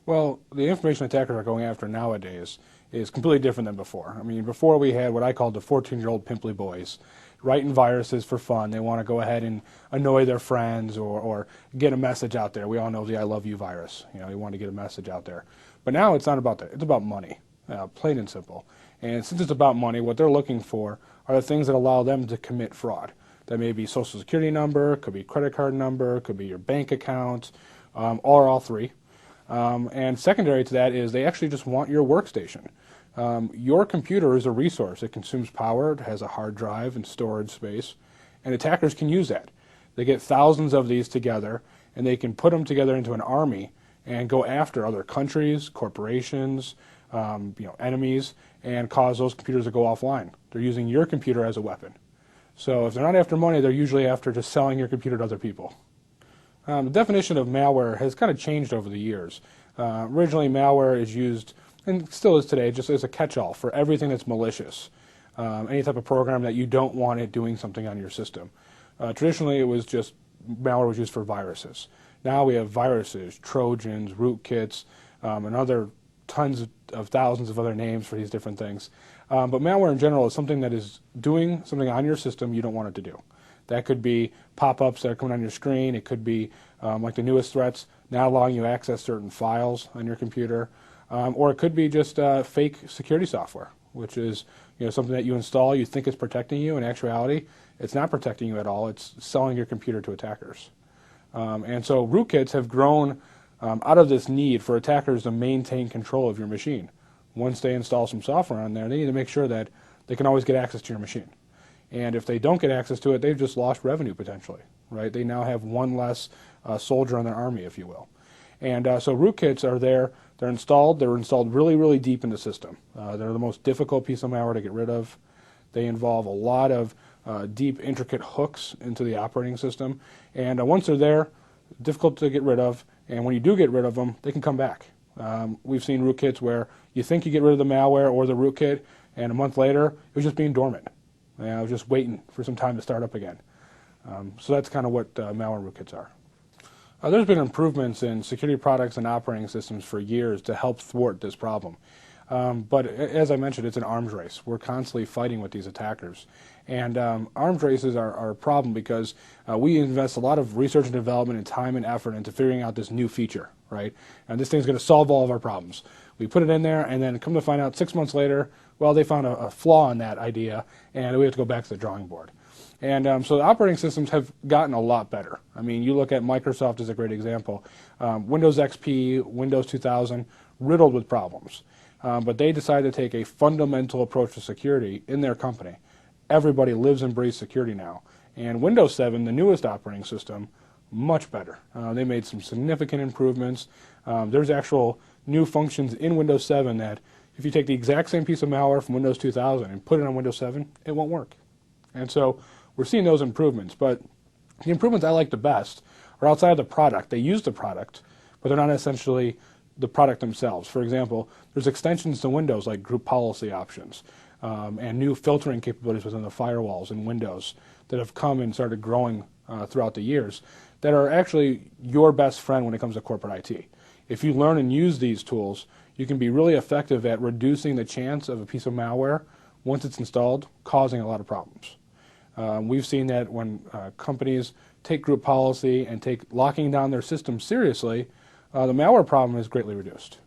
Well, the information attackers are going after nowadays is completely different than before. I mean, before we had what I called the 14-year-old pimply boys writing viruses for fun. They want to go ahead and annoy their friends or get a message out there. We all know the I love you virus. You know, you want to get a message out there. But now it's not about that. It's about money, plain and simple. And since it's about money, what they're looking for are the things that allow them to commit fraud. That may be social security number, could be credit card number, could be your bank account, or all three. And secondary to that is they actually just want your workstation. Your computer is a resource. It consumes power, it has a hard drive and storage space, and attackers can use that. They get thousands of these together, and they can put them together into an army and go after other countries, corporations, enemies, and cause those computers to go offline. They're using your computer as a weapon. So if they're not after money, they're usually after just selling your computer to other people. The definition of malware has kind of changed over the years. Originally, malware is used, and still is today, just as a catch-all for everything that's malicious. Any type of program that you don't want it doing something on your system. Traditionally, it was just malware was used for viruses. Now we have viruses, Trojans, Rootkits, and other tons of thousands of other names for these different things. But malware in general is something that is doing something on your system you don't want it to do. That could be pop-ups that are coming on your screen. It could be, like the newest threats, now allowing you to access certain files on your computer. Or it could be just fake security software, which is something that you install, you think is protecting you. In actuality, it's not protecting you at all. It's selling your computer to attackers. And so rootkits have grown out of this need for attackers to maintain control of your machine. Once they install some software on there, they need to make sure that they can always get access to your machine. And if they don't get access to it, they've just lost revenue potentially, right? They now have one less soldier in their army, if you will. And so rootkits are there. They're installed really, really deep in the system. They're the most difficult piece of malware to get rid of. They involve a lot of deep, intricate hooks into the operating system. And once they're there, difficult to get rid of. And when you do get rid of them, they can come back. We've seen rootkits where you think you get rid of the malware or the rootkit, and a month later, it was just being dormant. I was just waiting for some time to start up again. So that's kind of what malware rootkits are. There's been improvements in security products and operating systems for years to help thwart this problem. But as I mentioned, it's an arms race. We're constantly fighting with these attackers. And arms races are a problem because we invest a lot of research and development and time and effort into figuring out this new feature, right? And this thing's going to solve all of our problems. We put it in there, and then come to find out 6 months later, well, they found a flaw in that idea, and we have to go back to the drawing board. And so the operating systems have gotten a lot better. I mean, you look at Microsoft as a great example. Windows XP, Windows 2000, riddled with problems. But they decided to take a fundamental approach to security in their company. Everybody lives and breathes security now. And Windows 7, the newest operating system, much better. They made some significant improvements. There's actual new functions in Windows 7 that if you take the exact same piece of malware from Windows 2000 and put it on Windows 7, it won't work. And so we're seeing those improvements. But the improvements I like the best are outside of the product. They use the product, but they're not essentially the product themselves. For example, there's extensions to Windows like group policy options and new filtering capabilities within the firewalls in Windows that have come and started growing throughout the years that are actually your best friend when it comes to corporate IT. If you learn and use these tools, you can be really effective at reducing the chance of a piece of malware, once it's installed, causing a lot of problems. We've seen that when companies take group policy and take locking down their systems seriously, the malware problem is greatly reduced.